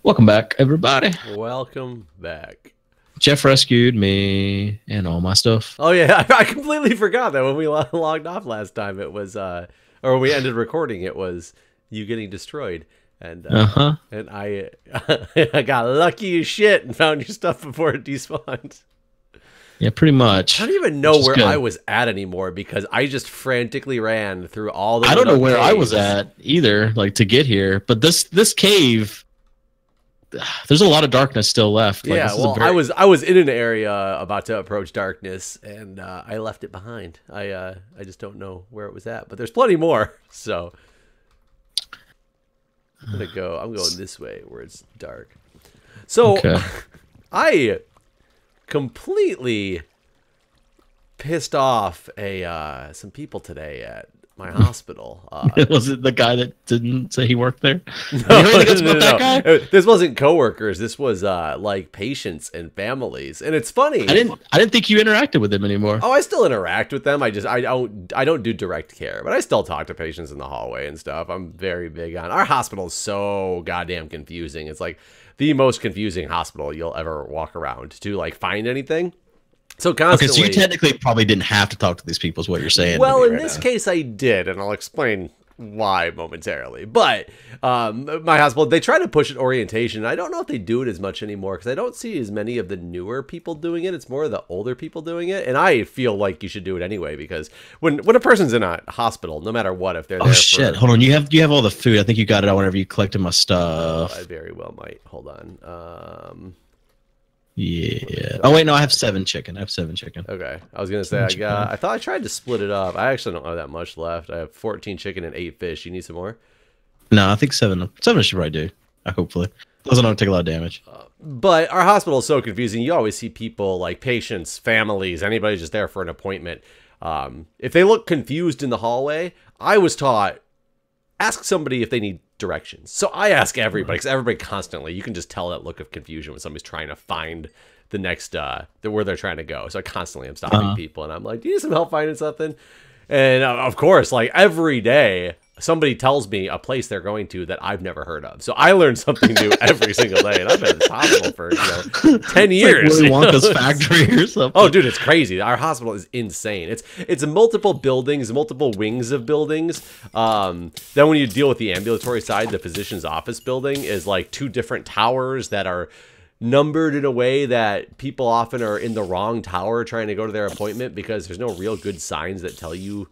Welcome back, everybody. Welcome back. Jeff rescued me and all my stuff. Oh yeah, I completely forgot that when we logged off last time, it was or when we ended recording, it was you getting destroyed, and and I I got lucky as shit and found your stuff before it despawned. Yeah, pretty much. I don't even know where I was at anymore because I just frantically ran through all the. I don't know where I was at either, like to get here. But this cave, there's a lot of darkness still left. Like, yeah, well, I was in an area about to approach darkness, and I left it behind. I just don't know where it was at, but there's plenty more. So I'm going this way where it's dark. So okay. I completely pissed off some people today at my hospital. Was it the guy that didn't say he worked there? No, that guy? This wasn't coworkers. This was like patients and families, and it's funny. I didn't think you interacted with them anymore. Oh, I still interact with them. I don't do direct care, but I still talk to patients in the hallway and stuff. I'm very big on our hospital. Is so goddamn confusing. It's like the most confusing hospital you'll ever walk around to like find anything. So constantly. Okay, so you technically probably didn't have to talk to these people is what you're saying. Well, in this case I did, and I'll explain why momentarily. But my hospital, they try to push an orientation. I don't know if they do it as much anymore because I don't see as many of the newer people doing it. It's more of the older people doing it, and I feel like you should do it anyway because when a person's in a hospital, no matter what, if they're there shit, hold on, you have all the food. I think you got it out whenever you collected my stuff. I very well might. Hold on. Yeah. Oh wait, no, I have 7 chicken. Okay, I was gonna say I thought I tried to split it up. I actually don't have that much left. I have 14 chicken and 8 fish. You need some more? No, I think 7. 7 should probably do. Hopefully, doesn't take a lot of damage. But our hospital is so confusing. You always see people like patients, families, anybody just there for an appointment. If they look confused in the hallway, I was taught ask somebody if they need directions. So I ask everybody because everybody constantly, you can just tell that look of confusion when somebody's trying to find the next where they're trying to go. So I constantly am stopping people and I'm like, do you need some help finding something? And of course, like every day somebody tells me a place they're going to that I've never heard of. So I learn something new every single day, and I've been at this hospital for 10 years. Like Willy Wonka's factory or something. Oh, dude, it's crazy. Our hospital is insane. It's multiple buildings, multiple wings of buildings. Then when you deal with the ambulatory side, the physician's office building is like 2 different towers that are numbered in a way that people often are in the wrong tower trying to go to their appointment because there's no real good signs that tell you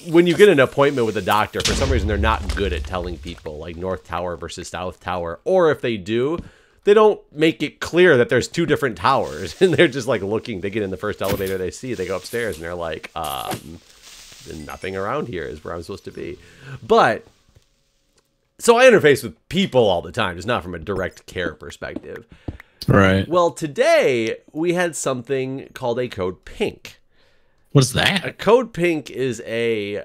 when you get an appointment with a doctor, for some reason they're not good at telling people like North Tower versus South Tower, or if they do, they don't make it clear that there's 2 different towers and they're just like looking. They get in the first elevator they see, they go upstairs and they're like nothing around here is where I'm supposed to be. But so I interface with people all the time, just not from a direct care perspective. Right. Well, today we had something called a code pink. What is that? A code pink is a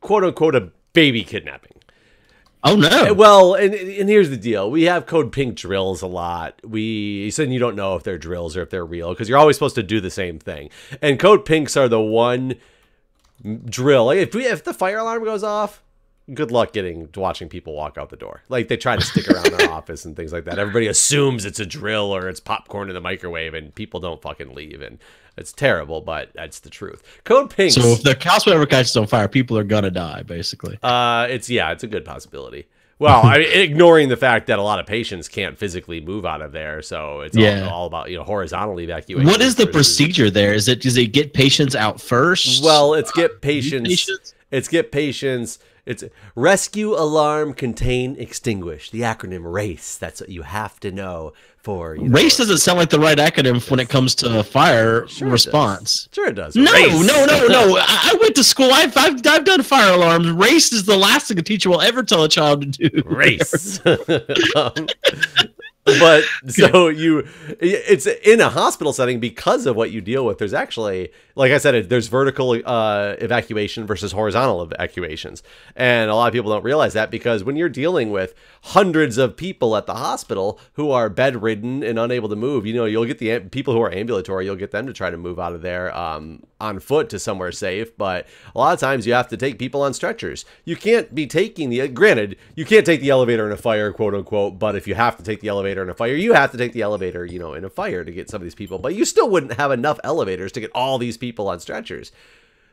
quote unquote a baby kidnapping. Oh no. Well, and here's the deal. We have code pink drills a lot. You said you don't know if they're drills or if they're real because you're always supposed to do the same thing. And code pinks are the one drill. Like if the fire alarm goes off, good luck watching people walk out the door. Like they try to stick around their office and things like that. Everybody assumes it's a drill or it's popcorn in the microwave, and people don't fucking leave. And it's terrible, but that's the truth. Code Pink. So if the house ever catches on fire, people are gonna die, basically. It's a good possibility. Well, ignoring the fact that a lot of patients can't physically move out of there, so it's all about horizontal evacuation. What is the procedure there? Does it get patients out first? Well, it's get patients. It's get patients. It's rescue, alarm, contain, extinguish. The acronym RACE. That's what you have to know for. RACE doesn't sound like the right acronym when it comes to fire response. Sure it does. No. I went to school. I've done fire alarms. RACE is the last thing a teacher will ever tell a child to do. RACE. But so it's in a hospital setting because of what you deal with. There's actually, like I said, there's vertical evacuation versus horizontal evacuations. And a lot of people don't realize that because when you're dealing with hundreds of people at the hospital who are bedridden and unable to move, you know, you'll get the people who are ambulatory, you'll get them to try to move out of there on foot to somewhere safe. But a lot of times you have to take people on stretchers. You can't be taking granted, you can't take the elevator in a fire, quote unquote, but if you have to take the elevator in a fire, you have to take the elevator, you know, in a fire to get some of these people, but you still wouldn't have enough elevators to get all these people on stretchers.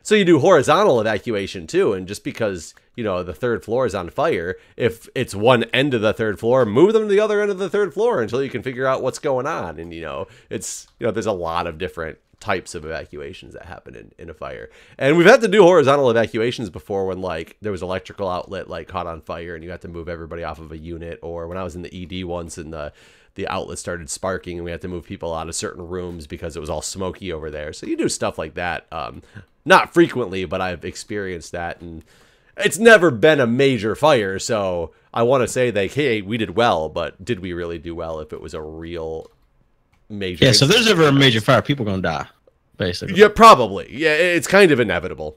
So you do horizontal evacuation too, and just because, you know, the third floor is on fire, if it's one end of the third floor, move them to the other end of the third floor until you can figure out what's going on. And, you know, it's, you know, there's a lot of different types of evacuations that happen in a fire. And we've had to do horizontal evacuations before when, like, there was electrical outlet, like, caught on fire and you had to move everybody off of a unit, or when I was in the ED once and the outlet started sparking and we had to move people out of certain rooms because it was all smoky over there. So you do stuff like that. Not frequently, but I've experienced that, and it's never been a major fire. So I want to say that, hey, we did well, but did we really do well if it was a real major? Yeah, so if there's ever a major fire, people are going to die, basically. Yeah, probably. Yeah, it's kind of inevitable.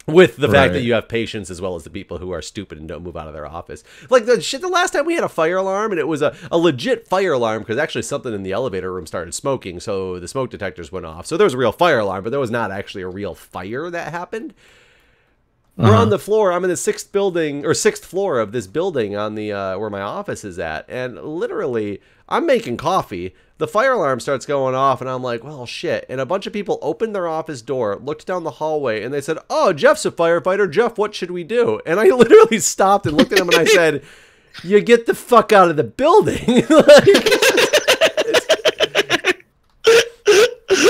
With the fact that you have patients as well as the people who are stupid and don't move out of their office. Like the last time we had a fire alarm, and it was a legit fire alarm because actually something in the elevator room started smoking, so the smoke detectors went off. So there was a real fire alarm, but there was not actually a real fire that happened. We're on the floor. I'm in the sixth floor of this building on the where my office is at, and literally I'm making coffee. The fire alarm starts going off, and I'm like, well, shit. And a bunch of people opened their office door, looked down the hallway, and they said, oh, Jeff's a firefighter. Jeff, what should we do? And I literally stopped and looked at him, and I said, you get the fuck out of the building.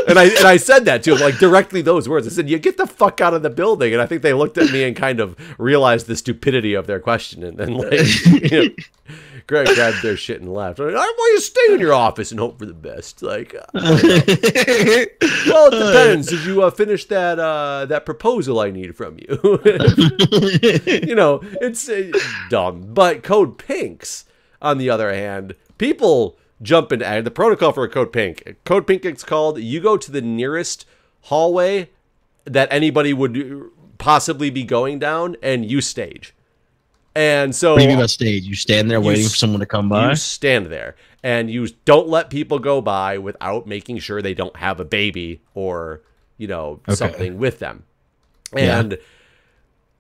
And I said that to him, like, directly those words. I said, you get the fuck out of the building. And I think they looked at me and kind of realized the stupidity of their question. And then, like, you know, Greg grabbed their shit and left. Like, why don't you stay in your office and hope for the best? Like, well, it depends. Did you finish that proposal I need from you? You know, it's dumb. But Code Pinks, on the other hand, people jump in. The protocol for a Code Pink. Code Pink, it's called. You go to the nearest hallway that anybody would possibly be going down, and you stage. And so, what do you mean by stage? You stand there waiting for someone to come by? You stand there, and you don't let people go by without making sure they don't have a baby or, you know, something with them. And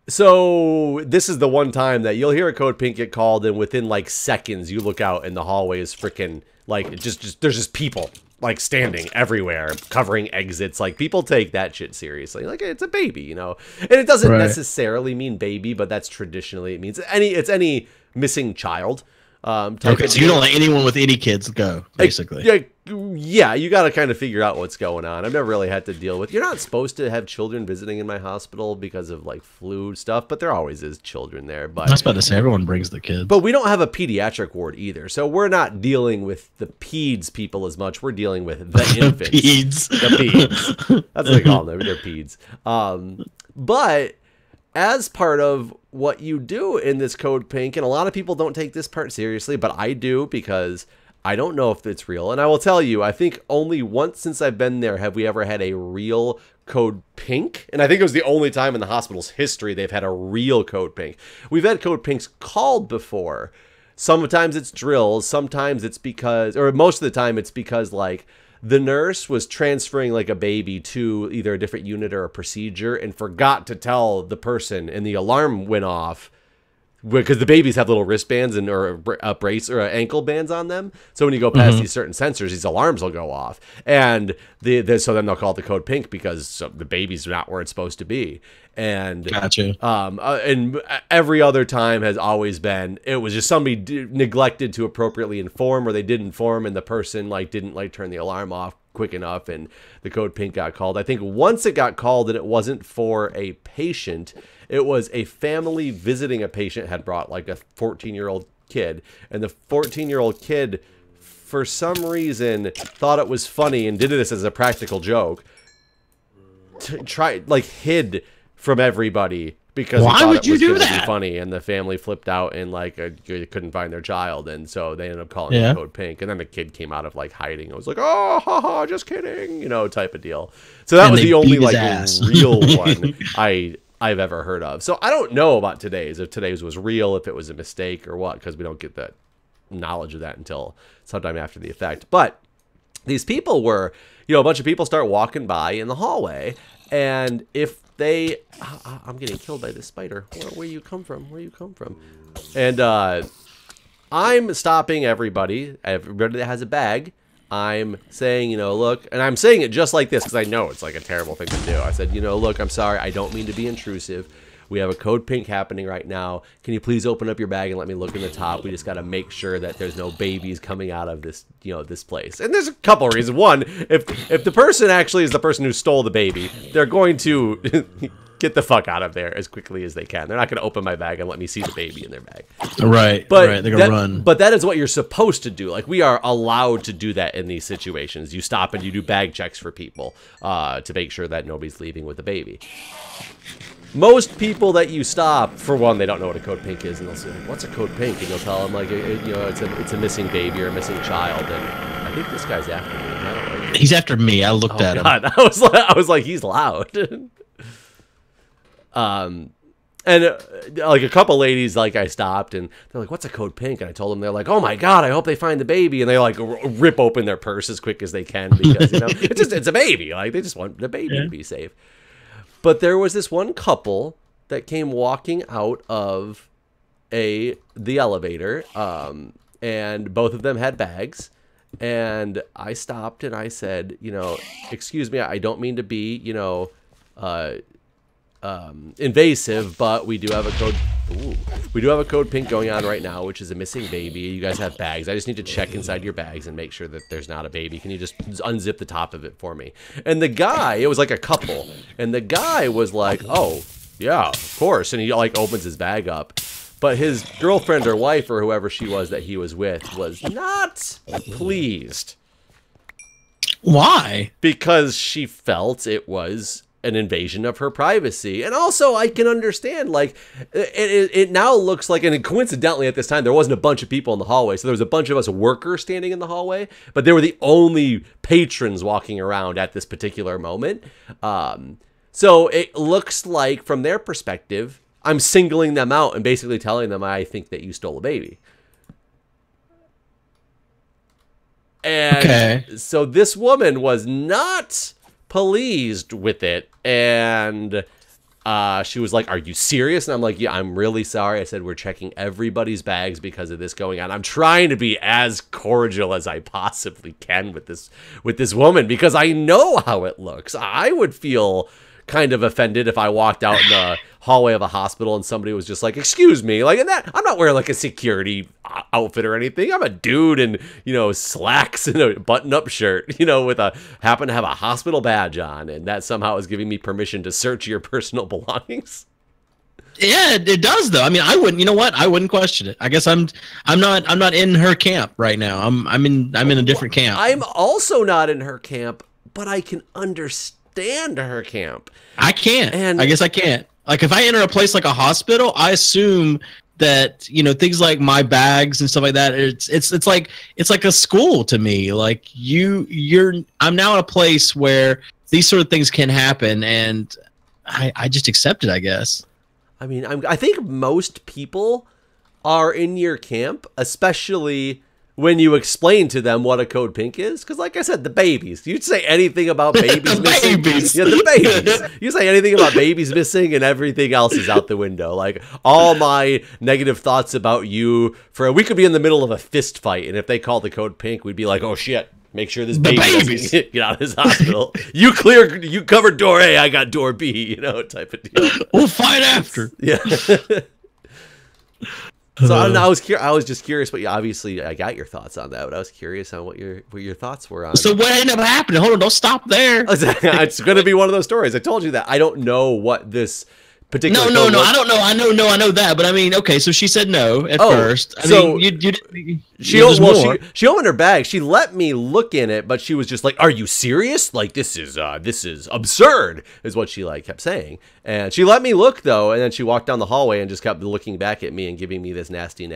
so this is the one time that you'll hear a Code Pink get called, and within like seconds, you look out and the hallway is freaking like just there's just people like standing everywhere, covering exits. Like, people take that shit seriously. Like, it's a baby, you know. And it doesn't necessarily mean baby, but that's traditionally it means any missing child. Okay, so you don't let anyone with any kids go, basically. Yeah, you got to kind of figure out what's going on. I've never really had to deal with. You're not supposed to have children visiting in my hospital because of like flu stuff, but there always is children there. But I was about to say everyone brings the kids. But we don't have a pediatric ward either, so we're not dealing with the peds people as much. We're dealing with the infants. The peds. That's what they call them. They're peds. But as part of what you do in this Code Pink, and a lot of people don't take this part seriously, but I do, because I don't know if it's real. And I will tell you, I think only once since I've been there have we ever had a real Code Pink. And I think it was the only time in the hospital's history they've had a real Code Pink. We've had Code Pinks called before. Sometimes it's drills. Sometimes it's because, or most of the time it's because, like, the nurse was transferring like a baby to either a different unit or a procedure and forgot to tell the person, and the alarm went off because the babies have little wristbands and or a brace or ankle bands on them. So when you go past these certain sensors, these alarms will go off, and so then they'll call it the Code Pink because the baby's not where it's supposed to be. And gotcha. And every other time has always been, it was just somebody neglected to appropriately inform, or they did inform and the person like didn't like turn the alarm off quick enough, and the Code Pink got called. I think once it got called, and it wasn't for a patient, it was a family visiting a patient had brought like a 14-year-old kid, and the 14-year-old kid for some reason thought it was funny and did this as a practical joke, hid from everybody because why would you do gonna that? be funny, and the family flipped out and like couldn't find their child, and so they ended up calling it Code Pink. And then the kid came out of like hiding. It was like, oh, haha, just kidding, you know, type of deal. So that was the only like real one I've ever heard of. So I don't know about today's, if today's was real, if it was a mistake or what, because we don't get that knowledge of that until sometime after the effect. But these people were, you know, a bunch of people start walking by in the hallway, and if they, I'm getting killed by this spider. Where you come from? Where you come from? And I'm stopping everybody that has a bag. I'm saying, you know, look, and I'm saying it just like this because I know it's like a terrible thing to do. I said, you know, look, I'm sorry. I don't mean to be intrusive. We have a Code Pink happening right now. Can you please open up your bag and let me look in the top? We just got to make sure that there's no babies coming out of this, you know, this place. And there's a couple of reasons. One, if the person actually is the person who stole the baby, they're going to get the fuck out of there as quickly as they can. They're not going to open my bag and let me see the baby in their bag. Right. But right. They're going to run. But that is what you're supposed to do. Like, we are allowed to do that in these situations. You stop and you do bag checks for people to make sure that nobody's leaving with a baby. Most people that you stop, for one, they don't know what a Code Pink is, and they'll say, "What's a Code Pink?" And you'll tell them, like, you know, it's a missing baby or a missing child. And I think this guy's after me. I don't know. He's after me. I looked at him. I was like, he's loud. And like a couple ladies, like, I stopped and they're like, "What's a Code Pink?" And I told them, they're like, "Oh my god, I hope they find the baby." And they like rip open their purse as quick as they can because, you know, it's a baby. Like, they just want the baby to be safe. But there was this one couple that came walking out of the elevator, and both of them had bags. And I stopped and I said, you know, "Excuse me, I don't mean to be, you know, invasive, but we do have a Code Pink going on right now, which is a missing baby. You guys have bags. I just need to check inside your bags and make sure that there's not a baby. Can you just unzip the top of it for me?" And the guy, it was like a couple, and the guy was like, "Oh, yeah, of course." And he like opens his bag up. But his girlfriend or wife or whoever she was that he was with was not pleased. Why? Because she felt it was an invasion of her privacy. And also, I can understand, like, it now looks like, and coincidentally at this time, there wasn't a bunch of people in the hallway. So there was a bunch of us workers standing in the hallway, but they were the only patrons walking around at this particular moment. So it looks like, from their perspective, I'm singling them out and basically telling them, I think that you stole a baby. And so this woman was not pleased with it, and she was like, "Are you serious?" And I'm like, "Yeah, I'm really sorry." I said, "We're checking everybody's bags because of this going on." I'm trying to be as cordial as I possibly can with this woman because I know how it looks. I would feel kind of offended if I walked out in the hallway of a hospital and somebody was just like, "Excuse me," like, and that I'm not wearing like a security outfit or anything. I'm a dude in, you know, slacks and a button-up shirt, you know, with happen to have a hospital badge on, and that somehow is giving me permission to search your personal belongings. Yeah, it does though. I mean, I wouldn't. You know what? I wouldn't question it. I guess I'm not in her camp right now. I'm in a different camp. I'm also not in her camp, but I can understand her camp. I can't. And I guess I can't. Like, if I enter a place like a hospital, I assume that, you know, things like my bags and stuff like that, it's like a school to me. Like, I'm now in a place where these sort of things can happen, and I just accept it, I guess. I mean, I think most people are in your camp, especially when you explain to them what a Code Pink is. Because, like I said, the babies. You'd say anything about babies missing. Yeah, the babies. You say anything about babies missing and everything else is out the window. Like, all my negative thoughts about you, we could be in the middle of a fist fight, and if they called the Code Pink, we'd be like, "Oh, shit. Make sure this baby doesn't get out of this hospital. You covered door A, I got door B," you know, type of deal. We'll fight after. Yeah. So I don't know, I was just curious, but obviously I got your thoughts on that. But I was curious on what your thoughts were on. So what ended up happening? Hold on, don't stop there. It's going to be one of those stories. I told you that I don't know what this particular No, code I don't know. I know that, but I mean, okay, so she said no at first. I so mean, she opened her bag. She let me look in it, but she was just like, "Are you serious? Like this is absurd," is what she like kept saying. And she let me look though, and then she walked down the hallway and just kept looking back at me and giving me this nasty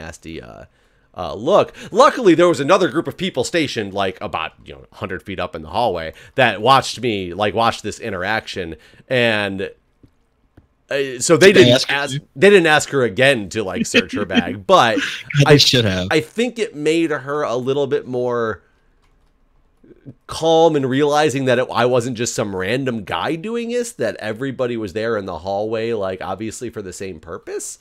look. Luckily, there was another group of people stationed like about 100 feet up in the hallway that watched this interaction, and so they didn't ask her again to like search her bag, but I should have. I think it made her a little bit more calm and realizing that I wasn't just some random guy doing this, that everybody was there in the hallway, like obviously for the same purpose.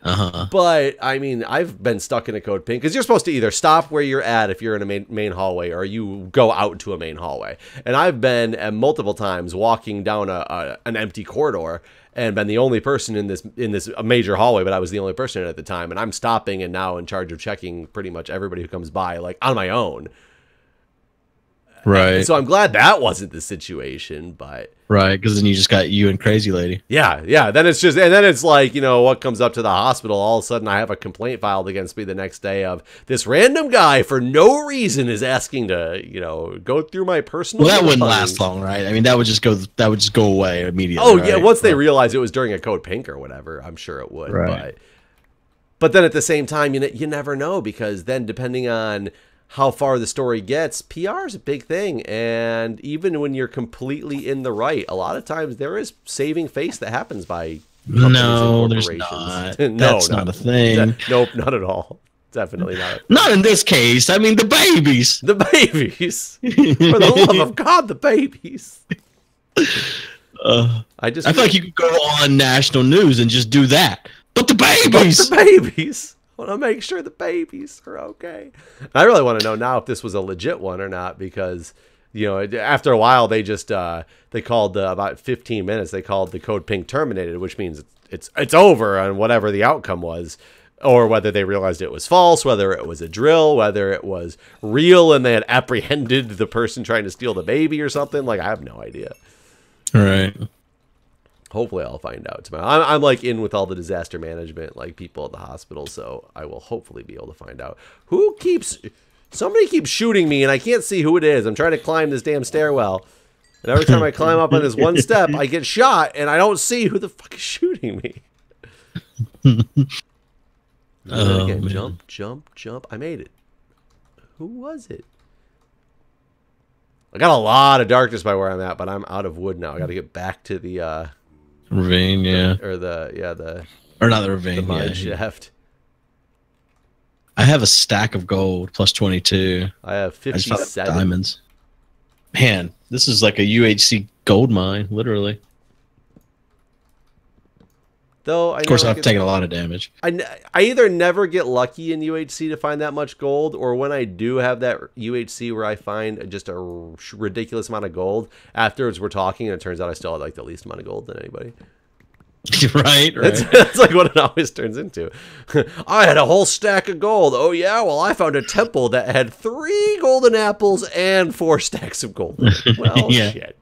But I mean, I've been stuck in a code pink because you're supposed to either stop where you're at if you're in a main hallway, or you go out to a main hallway. And I've been multiple times walking down an empty corridor and been the only person in this major hallway, but I was the only person in it at the time. And I'm stopping and now in charge of checking pretty much everybody who comes by, like on my own. Right. And so I'm glad that wasn't the situation, but right, because then you just got you and crazy lady. Yeah. Then it's like, what comes up to the hospital. All of a sudden, I have a complaint filed against me the next day of this random guy for no reason is asking to, go through my personal. Well, that wouldn't last long, right? I mean, that would just go away immediately. Oh right? yeah, once they realize it was during a code pink or whatever, I'm sure it would. Right. But then at the same time, you never know, because then depending on how far the story gets, PR is a big thing. And even when you're completely in the right, a lot of times there is saving face that happens by companies and there's corporations. not. That's not a thing. Nope, not at all. Definitely not. Not in this case. I mean, the babies. The babies. For the love of God, the babies. I feel like you could go on national news and just do that. But the babies. I want to make sure the babies are okay. I really want to know now if this was a legit one or not, because after a while they just they called about 15 minutes. They called the code pink terminated, which means it's over on whatever the outcome was, or whether they realized it was false, whether it was a drill, whether it was real and they had apprehended the person trying to steal the baby or something. Like, I have no idea. All right. Hopefully I'll find out tomorrow. I'm like in with all the disaster management, like people at the hospital, so I will hopefully be able to find out somebody keeps shooting me and I can't see who it is. I'm trying to climb this damn stairwell, and every time I climb up on this one step, I get shot and I don't see who the fuck is shooting me. Again, jump. I made it. Who was it? I got a lot of darkness by where I'm at, but I'm out of wood now. I got to get back to the ravine, or not the ravine, the mine shaft. I have a stack of gold plus 22. I have 57 diamonds. Man, this is like a UHC gold mine, literally. Though, of course, I've taken a lot of damage. I either never get lucky in UHC to find that much gold, or when I do have that UHC where I find just a ridiculous amount of gold, afterwards we're talking and it turns out I still have like the least amount of gold than anybody. Right. That's like what it always turns into. I had a whole stack of gold. Oh yeah, well I found a temple that had 3 golden apples and 4 stacks of gold. Well, shit.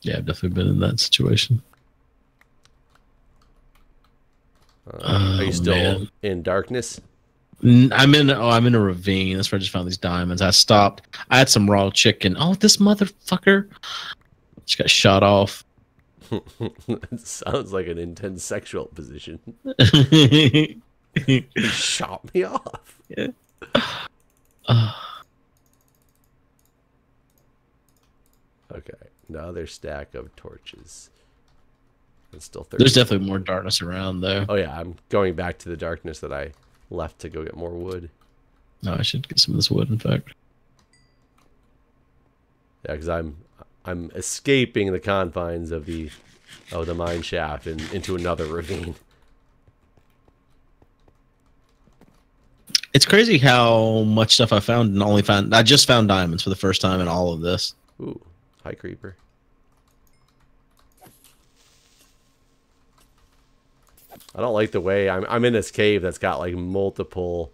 Yeah, I've definitely been in that situation. Are you still in darkness? I'm in a ravine. That's where I just found these diamonds. I stopped. I had some raw chicken. Oh, this motherfucker just got shot off. It sounds like an intense sexual position. He shot me off. Yeah. Okay. Another stack of torches. It's still 30. There's definitely more darkness around, though. Oh yeah, I'm going back to the darkness that I left to go get more wood. No, I should get some of this wood, in fact. Yeah, because I'm escaping the confines of the mine shaft and into another ravine. It's crazy how much stuff I found and I just found diamonds for the first time in all of this. Ooh. Hi, creeper. I don't like the way I'm in this cave that's got like multiple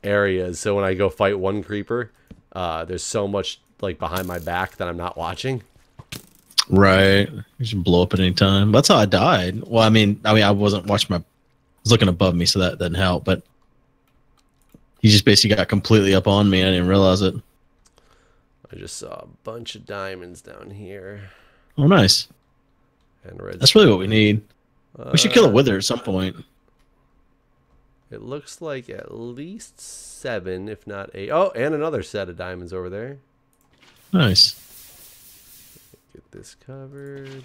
areas. So when I go fight one creeper, there's so much like behind my back that I'm not watching. Right. You should blow up at any time. That's how I died. Well, I mean, I wasn't watching I was looking above me, so that didn't help. But he just basically got completely up on me. I didn't realize it. I just saw a bunch of diamonds down here. Oh, nice. And red. That's really what we need. We should kill a wither at some point. It looks like at least 7, if not 8. Oh, and another set of diamonds over there. Nice. Get this covered.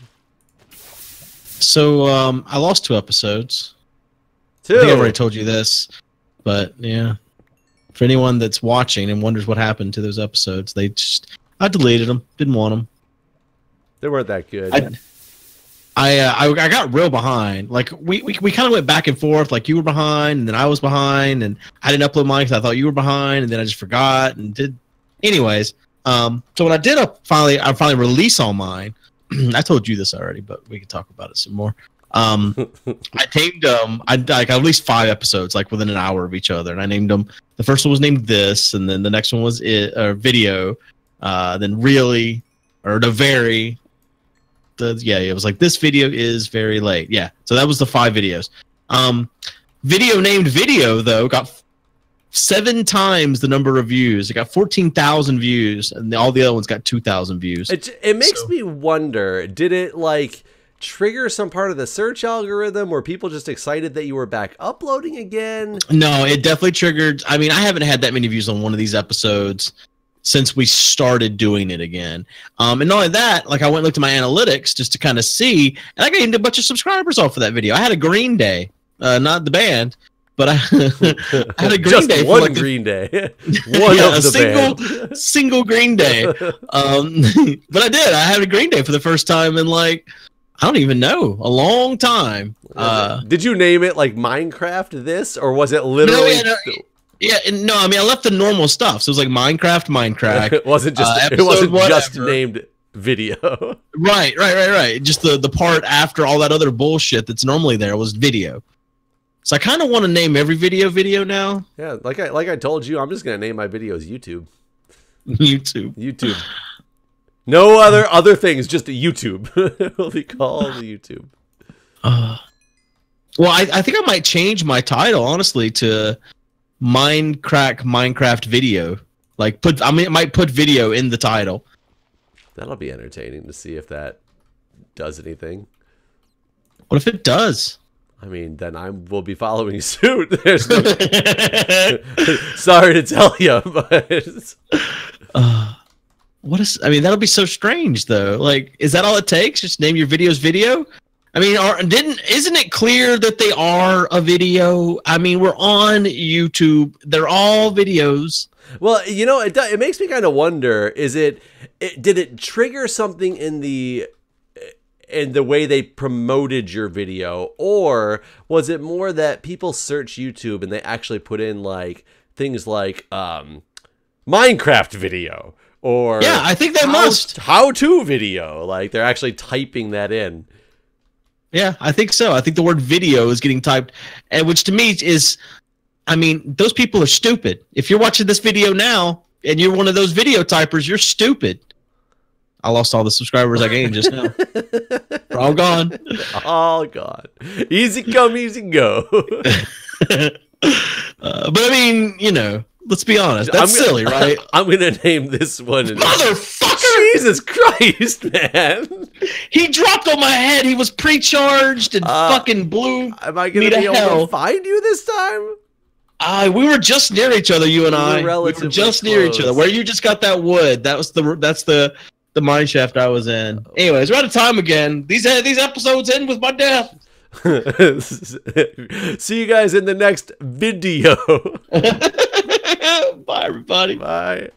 So, I lost 2 episodes. 2? I think I already told you this, but yeah. For anyone that's watching and wonders what happened to those episodes, I deleted them. Didn't want them. They weren't that good. I got real behind. Like we kind of went back and forth. Like you were behind, and then I was behind, and I didn't upload mine because I thought you were behind, and then I just forgot and did. Anyways, so when I did finally release all mine. I told you this already, but we can talk about it some more. I named I released 5 episodes like within an hour of each other, and I named them. The first one was named this, and then the next one was video, then really or the very. It was like this video is very late. Yeah, so that was the 5 videos. Video named video though got 7 times the number of views. It got 14,000 views, and all the other ones got 2,000 views. It makes me wonder, did it like trigger some part of the search algorithm? Were people just excited that you were back uploading again? No, it definitely triggered. I mean, I haven't had that many views on one of these episodes since we started doing it again. And not only that, like I went and looked at my analytics just to kind of see, and I gained a bunch of subscribers off of that video. I had a Green Day, not the band, but I had a Green just Day. One Green Day. One of the band. Single Green Day. But I did. I had a Green Day for the first time in like, I don't even know, a long time. Did you name it like Minecraft this, or was it literally... No, I mean I left the normal stuff, so it was like Minecraft, MindCrack. It wasn't just just named video. Right. Just the part after all that other bullshit that's normally there was video. So I kind of want to name every video now. Yeah, like I told you, I'm just gonna name my videos YouTube. YouTube. No other things, just YouTube. Will be called YouTube. Well, I think I might change my title honestly to Minecraft video. Like it might put video in the title. That'll be entertaining to see if that does anything. What if it does? I mean, then I will be following suit. There's no... Sorry to tell you, but I mean, that'll be so strange though. Like, is that all it takes? Just name your videos video? I mean, isn't it clear that they are a video? I mean, we're on YouTube. They're all videos. Well, you know, it makes me kind of wonder, did it trigger something in the way they promoted your video, or was it more that people search YouTube and they actually put in like things like Minecraft video or yeah, I think they must how-to video, like they're actually typing that in. Yeah, I think so. I think the word video is getting typed, and which to me is, I mean, those people are stupid. If you're watching this video now and you're one of those video typers, you're stupid. I lost all the subscribers I gained just now. They're all gone. All gone. Easy come, easy go. But I mean, you know, let's be honest. That's silly, right? I'm going to name this one. Motherfucker! Jesus Christ, man. He dropped on my head. He was pre-charged and fucking blew. Am I going to be able to find you this time? We were just near each other, you and I. We were just near each other. Where you just got that wood. That's the mine shaft I was in. Anyways, we're out of time again. These episodes end with my death. See you guys in the next video. Bye, everybody. Bye.